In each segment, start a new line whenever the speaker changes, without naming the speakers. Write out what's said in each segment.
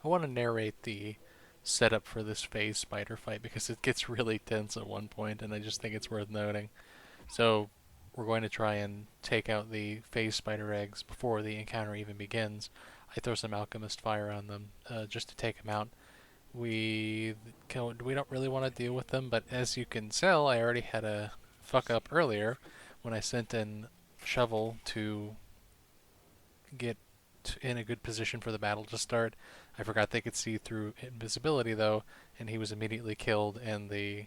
I want to narrate the setup for this phase spider fight because it gets really tense at one point, and I just think it's worth noting. So we're going to try and take out the phase spider eggs before the encounter even begins. I throw some alchemist fire on them just to take them out. We don't really want to deal with them, but as you can tell, I already had a fuck up earlier when I sent in Shovel to get in a good position for the battle to start. I forgot they could see through invisibility though, and he was immediately killed, and the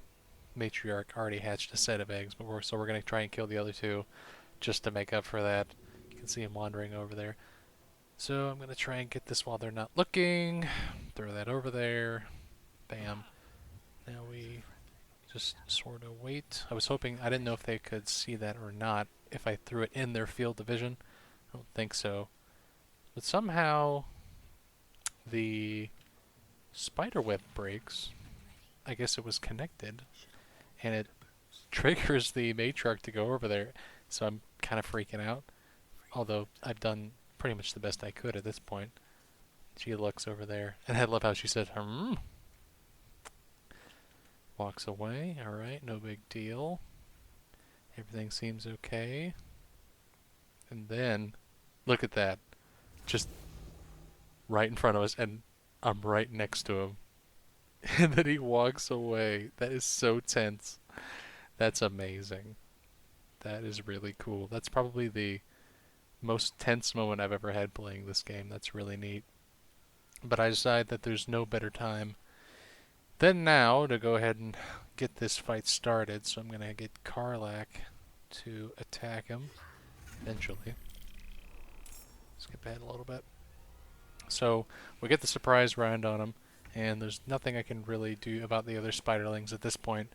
Matriarch already hatched a set of eggs. So we're gonna try and kill the other two just to make up for that. You can see him wandering over there. So I'm gonna try and get this while they're not looking. Throw that over there. Bam. Now we just sort of wait. I was hoping, I didn't know if they could see that or not if I threw it in their field of vision. I don't think so. But somehow the spider web breaks. I guess it was connected, and it triggers the matriarch to go over there. So I'm kind of freaking out. Although I've done pretty much the best I could at this point. She looks over there, and I love how she says, walks away. Alright, no big deal. Everything seems okay. And then, look at that. Just right in front of us, and I'm right next to him. And then he walks away. That is so tense. That's amazing. That is really cool. That's probably the most tense moment I've ever had playing this game. That's really neat. But I decide that there's no better time than now to go ahead and get this fight started. So I'm going to get Karlach to attack him eventually. Skip ahead a little bit. So we get the surprise round on him, and there's nothing I can really do about the other spiderlings at this point.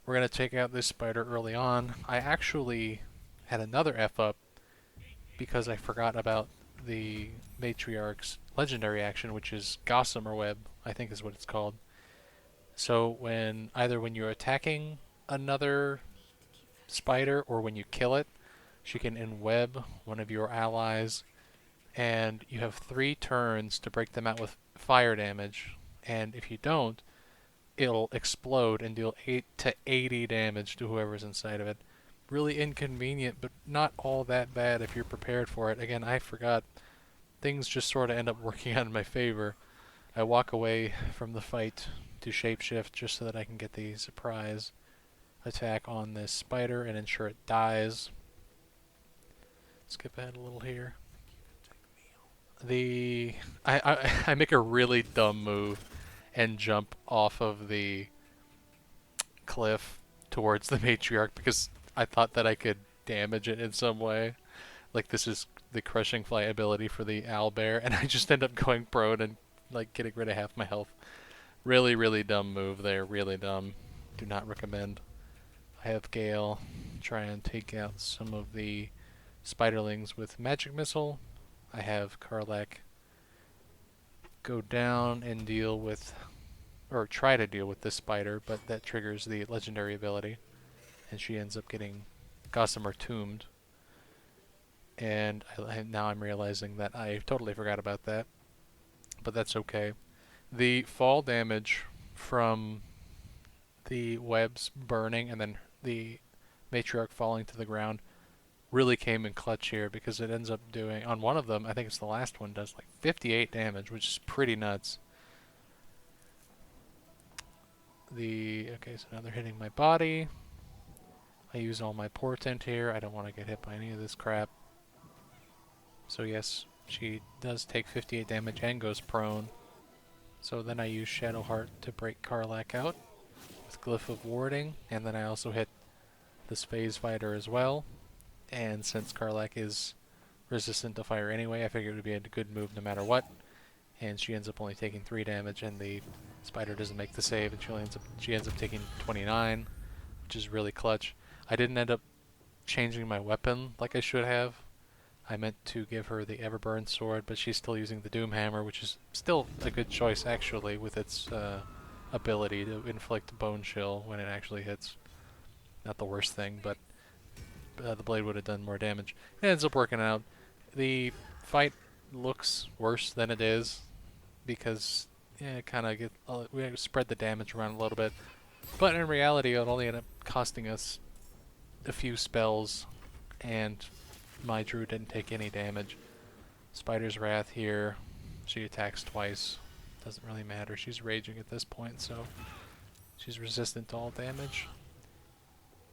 We're going to take out this spider early on. I actually had another F up because I forgot about the Matriarch's legendary action, which is Gossamer Web, I think is what it's called. So when you're attacking another spider or when you kill it, she can enweb one of your allies, and you have 3 turns to break them out with fire damage. And if you don't, it'll explode and deal 8 to 80 damage to whoever's inside of it. Really inconvenient, but not all that bad if you're prepared for it. Again, I forgot. Things just sort of end up working out in my favor. I walk away from the fight to shapeshift just so that I can get the surprise attack on this spider and ensure it dies. Skip ahead a little here. I make a really dumb move and jump off of the cliff towards the matriarch because I thought that I could damage it in some way. Like this is the crushing fly ability for the owlbear, and I just end up going prone and like getting rid of half my health. Really, really dumb move there. Really dumb. Do not recommend. I have Gale try and take out some of the spiderlings with magic missile. I have Karlach go down and deal with, or try to deal with this spider, but that triggers the legendary ability, and she ends up getting Gossamer tombed. And now I'm realizing that I totally forgot about that, but that's okay. The fall damage from the webs burning and then the matriarch falling to the ground really came in clutch here because it ends up doing, on one of them, I think it's the last one, does like 58 damage, which is pretty nuts. Okay, so now they're hitting my body. I use all my portent here. I don't want to get hit by any of this crap. So yes, she does take 58 damage and goes prone. So then I use Shadowheart to break Karlach out with Glyph of Warding, and then I also hit this phase fighter as well. And since Karlach is resistant to fire anyway, I figured it would be a good move no matter what. And she ends up only taking 3 damage, and the spider doesn't make the save, and she ends up taking 29, which is really clutch. I didn't end up changing my weapon like I should have. I meant to give her the Everburn sword, but she's still using the Doom Hammer, which is still a good choice actually, with its ability to inflict bone chill when it actually hits. Not the worst thing, but the blade would have done more damage. It ends up working out. The fight looks worse than it is. because kind of get we spread the damage around a little bit. But in reality, it only ended up costing us a few spells, and my druid didn't take any damage. Spider's Wrath here. She attacks twice. Doesn't really matter. She's raging at this point, so she's resistant to all damage.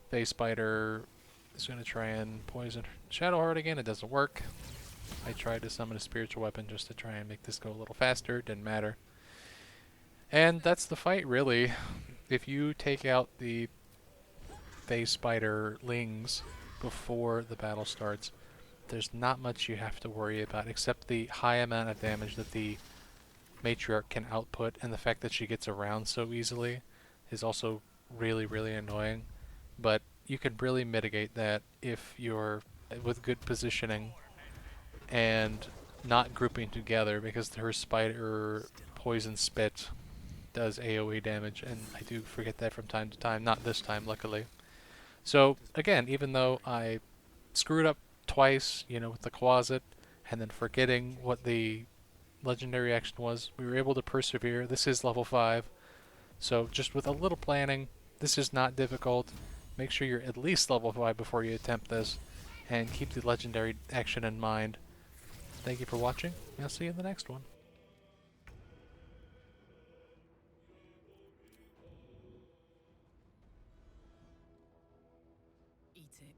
Face Spider is going to try and poison Shadowheart again. It doesn't work. I tried to summon a spiritual weapon just to try and make this go a little faster. Didn't matter. And that's the fight, really. If you take out the Face Spider Lings before the battle starts, there's not much you have to worry about except the high amount of damage that the Matriarch can output, and the fact that she gets around so easily is also really, really annoying. But you can really mitigate that if you're with good positioning and not grouping together, because her Spider Poison Spit does AoE damage, and I do forget that from time to time. Not this time, luckily. So, again, even though I screwed up twice, with the closet, and then forgetting what the legendary action was, we were able to persevere. This is level 5, so just with a little planning, this is not difficult. Make sure you're at least level 5 before you attempt this, and keep the legendary action in mind. Thank you for watching, and I'll see you in the next one.
Eat it.